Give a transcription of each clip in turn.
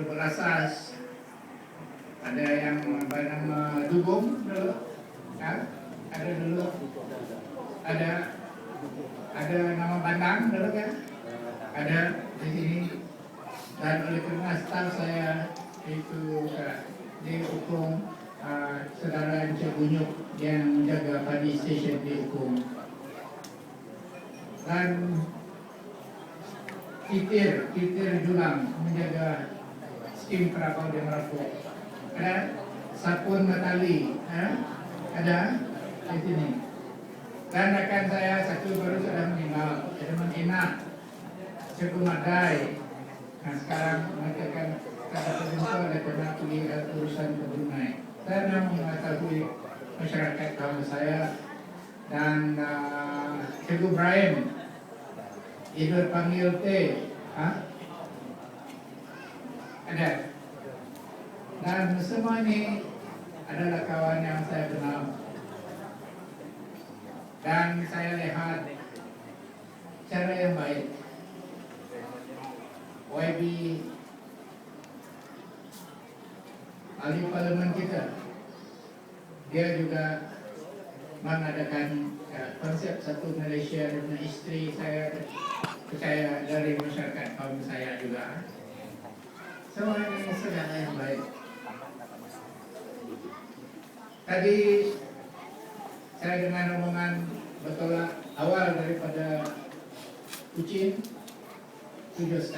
berasas, ada yang bernama Dugong dulu, ya, ada dulu, ada nama Bandang dulu kan, ada di sini, dan oleh karena staf saya itu dihukum saudara Encik Bunyuk yang menjaga padi station dihukum, dan Kitir Julang menjaga skim Kerapau dan Merapuk. Ada Sapun Matali, ada di sini. Dan rekan saya satu baru sudah meninggal, Edmund Ina, Cikgu Madai. Nah sekarang mengatakan kata terjumpa ada kena pergi urusan ke Brunei. Saya memang mengetahui masyarakat kaum saya dan Cikgu Brian. Ibu panggil T, ada, dan semua ini adalah kawan yang saya kenal, dan saya lihat cara yang baik. YB ahli parlimen kita, dia juga mengadakan konsep satu Malaysia dengan isteri saya percaya dari masyarakat kaum saya juga. Semua ini sedang yang baik. Tadi saya dengan omongan bertolak awal daripada Kuching 7.5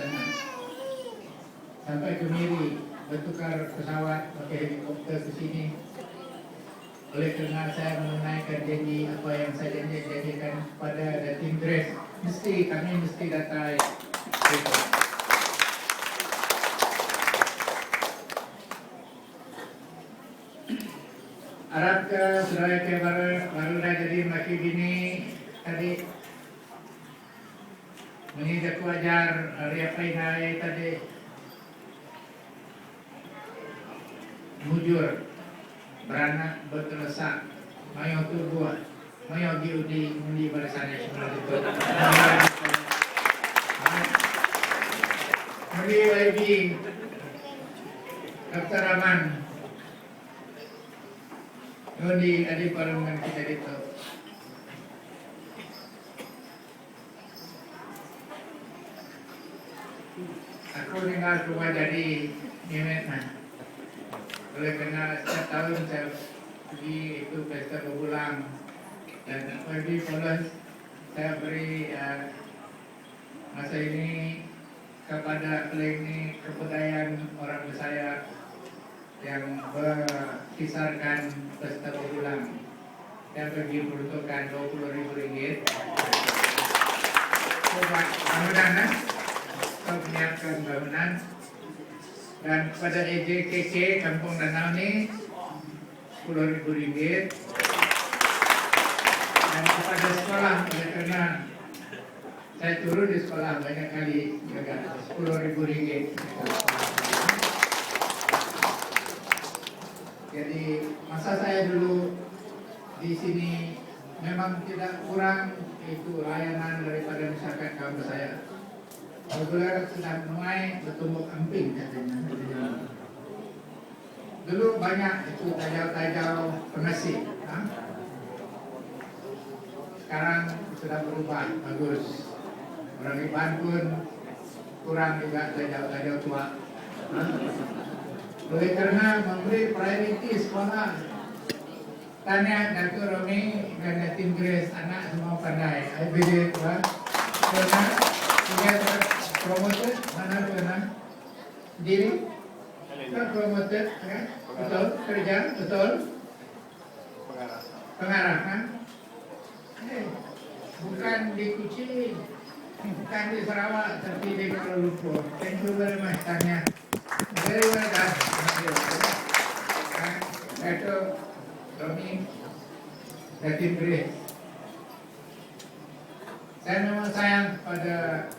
sampai ke Miri, bertukar pesawat pakai helikopter ke sini. Oleh kerana saya menunaikan janji apa yang saya janjikan kepada Datin Grace, kami mesti datai itu. Harap ke saudara ke baru dah jadi laki bini tadi menginjak wajar hari apa ini tadi mujur beranak bertelesak mayo tu buat mayo giudi mundi barisan nasional itu mundi lagi Dr. Rahman mundi adik parlemen kita itu aku tinggal cuma jadi nimetna. Oleh karena setiap tahun saya pergi itu pesta berbulang dan pergi polos saya beri masa ini kepada klinik kebudayaan orang Bisaya yang berkisarkan pesta berbulang. Saya pergi peruntukkan RM20.000 buat bangunan, untuk menyiapkan bangunan. Dan kepada EJKK Kampung Danau ini RM10.000 dan kepada sekolah karena saya turun di sekolah banyak kali juga RM10.000. Jadi masa saya dulu di sini memang tidak kurang itu layanan daripada masyarakat kaum saya. Reguler sedang mulai bertumbuk amping katanya. Dulu banyak itu tajau-tajau pengasih. Sekarang sudah berubah, bagus. Orang Iban pun kurang juga tajau-tajau tua. Oleh karena memberi prioriti sekolah. Tanya Datuk Romi dan Datin Grace, anak semua pandai. I believe, karena dia promoted, mana pernah diri kan promoted, kan? Betul, kerja, betul, pengarah, kan? Bukan di Kuching, bukan di Sarawak, tapi di Kuala Lumpur. Thank you very much, Tanya. Very well done. Datuk Romi, Datin Grace. Saya memang sayang pada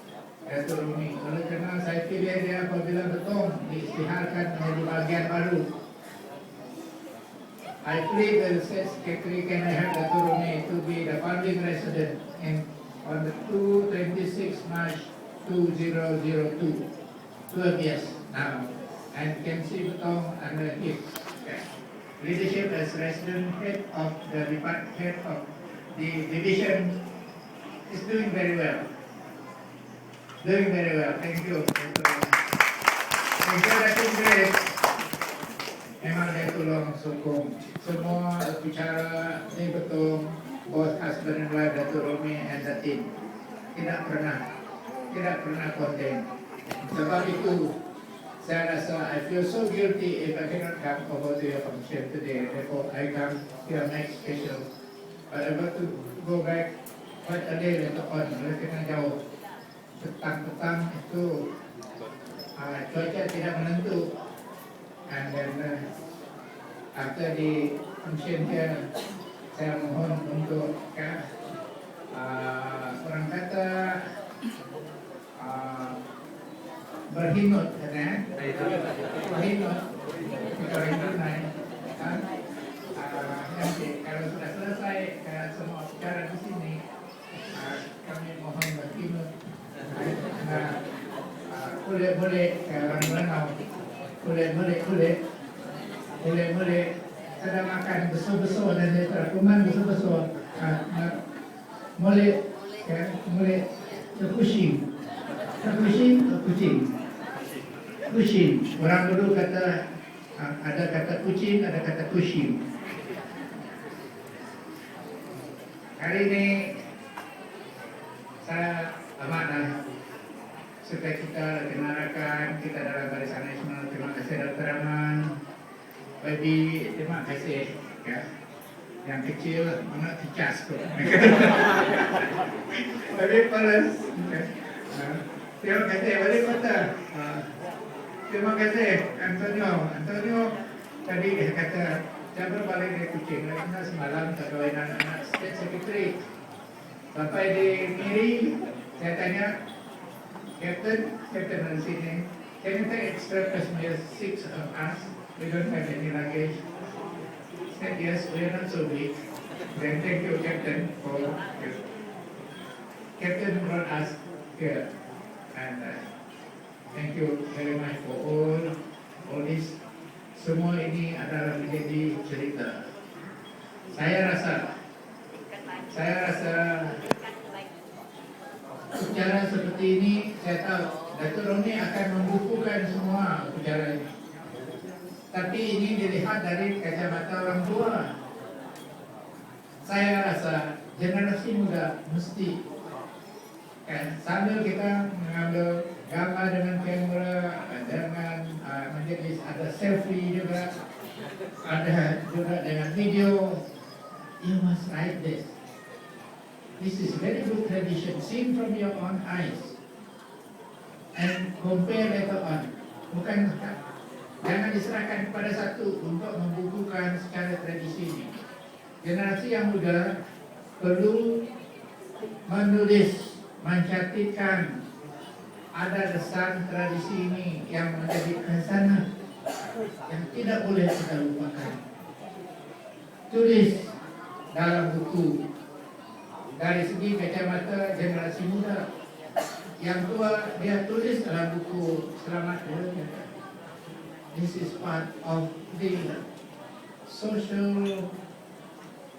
Datuk Romi, oleh kerana saya pilih dia apabila betul diisytiharkan menjadi bahagian baru. I plead the State Secretary can I have Datuk Romi to be the founding resident on the 26 March 2002. 12 years now. and you can see Betong under him. Okay. Leadership as resident head of the head of the division is doing very well. Doing very well. Thank you. Thank you, Datuk Grace. Memang dia tolong sokong semua bicara ni betul. Bos husband and wife Datuk Romi and the team tidak pernah konten. Sebab itu saya rasa I feel so guilty if I cannot come over to your function today. Therefore I come here next special. But I want to go back quite a day later on. Oleh kerana jauh petang-petang itu cuaca tidak menentu. And then after the function here, saya mohon untuk orang kata berhimut, berhimut, nanti kalau sudah selesai semua bicara di sini, kami mohon berhimut. Boleh orang Lanau, boleh sedang makan besar-besar dan kuman besar-besar, boleh kucing. Orang dulu kata ada kata kucing, ada kata kucing. Hari ini saya amanah supaya kita kenarakan kita dalam barisan nasional. Terima kasih Dr. Rahman. Baby, terima kasih ya. Yang kecil mana dicas tu. Baby palas. Terima kasih Wali Kota. Terima kasih Antonio tadi dia kata saya berbalik dari kucing. Karena semalam terkawin anak state secretary. Sampai di Miri saya tanya Captain dari sini, can you take extra passengers, 6 of us? We don't have any luggage. Said yes, we are not so big. Then thank you, Captain, for Captain brought us here, and thank you very much for all this. Semua ini adalah menjadi cerita. Saya rasa bicara seperti ini, saya tahu Datuk Romi akan membukukan semua bicara ini. Tapi ini dilihat dari kacamata orang tua. Saya rasa generasi muda mesti sambil kita mengambil gambar dengan kamera, dengan menjadi ada selfie juga, ada juga dengan video. You must write this. This is very good tradition, seen from your own eyes, and compare later on. Bukan jangan diserahkan kepada satu untuk membukukan secara tradisi ini. Generasi yang muda perlu menulis, mencatatkan ada desain tradisi ini yang menjadi khasana yang tidak boleh kita lupakan. Tulis dalam buku. Dari segi kacamata generasi muda, yang tua dia tulis dalam buku selamat dunia. This is part of the social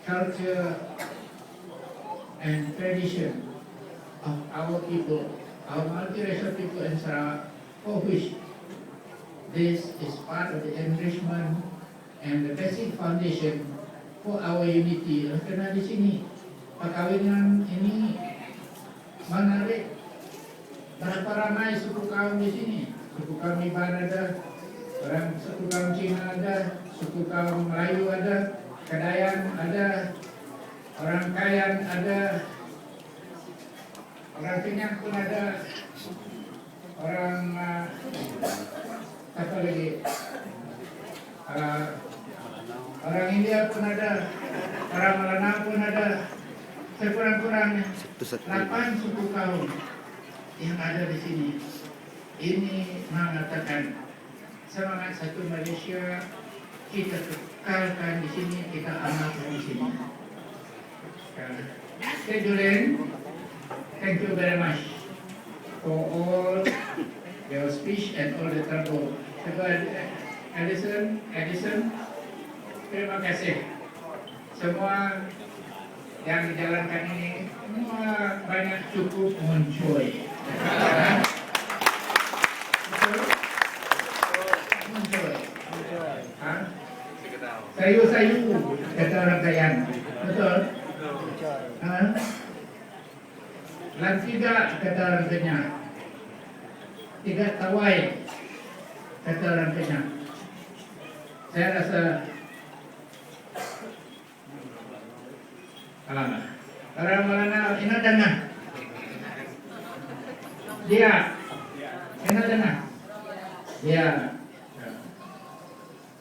culture and tradition of our people, our multiracial people in Sarawak, for which this is part of the enrichment and the basic foundation for our unity. Kerana di sini perkawinan ini menarik berapa ramai suku kaum di sini. Suku kaum Iban ada, orang suku kaum Cina ada, suku kaum Melayu ada, Kedayan ada, orang Kayan ada, orang Kenyang pun ada, orang apa lagi, orang India pun ada, orang Melanau pun ada. Sekurang-kurangnya 8 suku kaum yang ada di sini. Ini mengatakan semangat satu Malaysia kita kekalkan di sini, kita amalkan di sini. Julian, thank you very much for all your speech and all the trouble Ketua Edison, terima kasih. Semua yang dijalankan ini semua banyak cukup muncul. Muncul. Sayu-sayu kata orang Kayan. Betul? Dan tidak kata orang Kenyang. Tidak tawai kata orang Kenyang. Saya rasa orang mana ina dengar dia ina dengar dia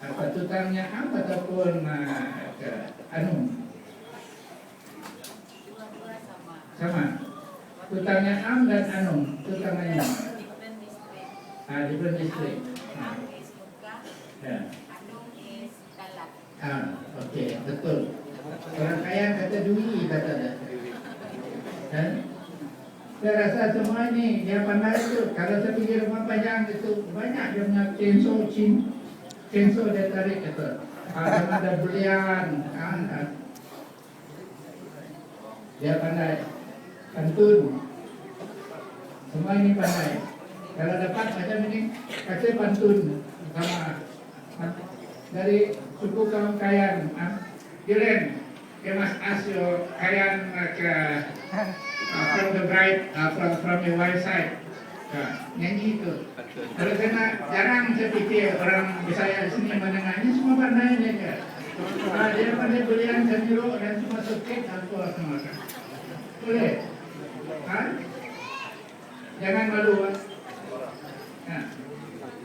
apa tukangnya apa ataupun anu sama tukangnya am dan anu tukangnya different district ya okey betul. Orang kaya kata Dwi kata dah. Saya rasa semua ini dia pandai itu. Kalau saya pergi rumah panjang itu banyak dia punya chainsaw dia tarik itu. Ada belian, dia pandai. Pantun, semua ini pandai. Kalau dapat macam ini kasih pantun sama dari suku kaum Kayan. Gilen, you must ask your Kayan from the bride, from the wife side. Nyanyi itu. Kalau kena jarang saya pikir orang Bisaya di sini mendengarnya semua pandai dia. Dia pandai belian sendiri dan semua sukses aku semua. Boleh? Jangan malu.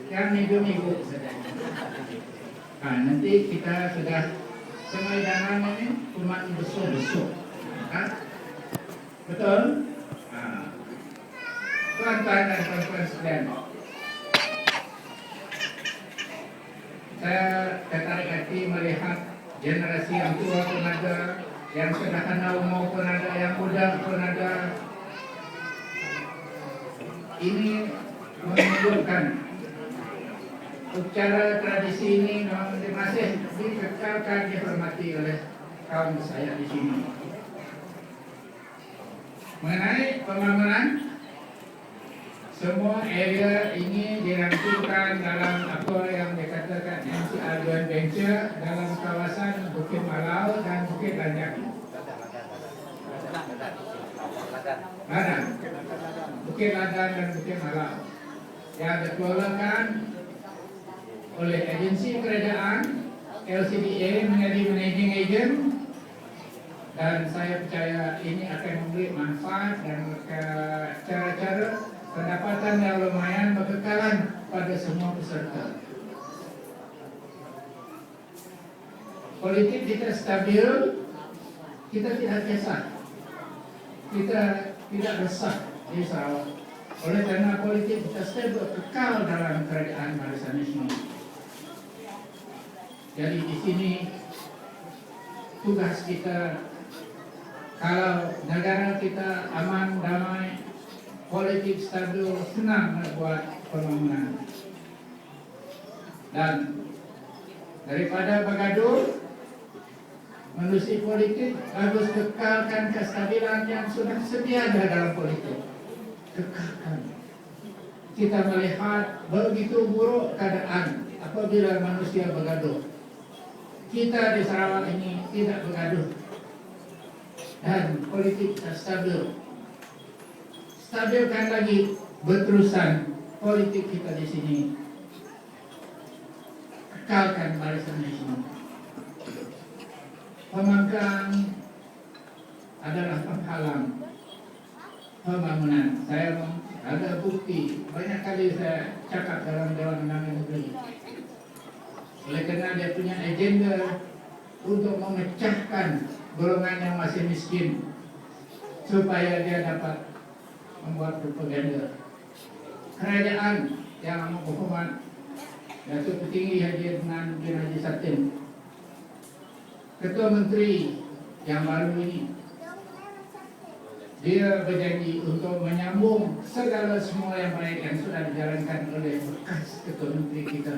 Yang minggu-minggu saja. Nanti kita sudah semua dananya ini cuma besok. Betul? Tuan-tuan dan puan-puan sekalian, saya tertarik hati melihat generasi yang tua pun ada, yang sederhana umur pun ada, yang muda pun ada. Ini menunjukkan upacara tradisi ini memang masih dikekalkan, dihormati oleh kaum saya di sini. Mengenai pembangunan, semua area ini dirampungkan dalam apa yang dikatakan MCR Joint Venture dalam kawasan Bukit Malau dan Bukit Lanjak. Bukit Ladang dan Bukit Malau yang dikelolakan oleh agensi kerajaan LCDA menjadi managing agent, dan saya percaya ini akan memberi manfaat dan cara-cara pendapatan yang lumayan berkekalan pada semua peserta. Politik kita stabil, kita tidak kisah, kita tidak resah di Sarawak. Oleh karena politik kita stabil, kekal dalam kerajaan Barisan Nasional. Jadi di sini tugas kita, kalau negara kita aman, damai, politik stabil, senang membuat pembangunan. Dan daripada bergaduh, menerusi politik, harus kekalkan kestabilan yang sudah sedia dalam politik. Kekalkan. Kita melihat begitu buruk keadaan apabila manusia bergaduh. Kita di Sarawak ini tidak bergaduh, dan politik kita stabil. Stabilkan lagi berterusan politik kita di sini. Kekalkan Barisan Nasional. Pembangkang adalah penghalang pembangunan. Saya ada bukti, banyak kali saya cakap dalam Dewan Undangan Negeri. Oleh karena dia punya agenda untuk memecahkan golongan yang masih miskin, supaya dia dapat membuat propaganda. Kerajaan yang menghormat Datuk Petinggi Haji Adnan bin Haji Satin, Ketua Menteri yang baru ini, dia berjanji untuk menyambung segala semua yang baik yang sudah dijalankan oleh bekas Ketua Menteri kita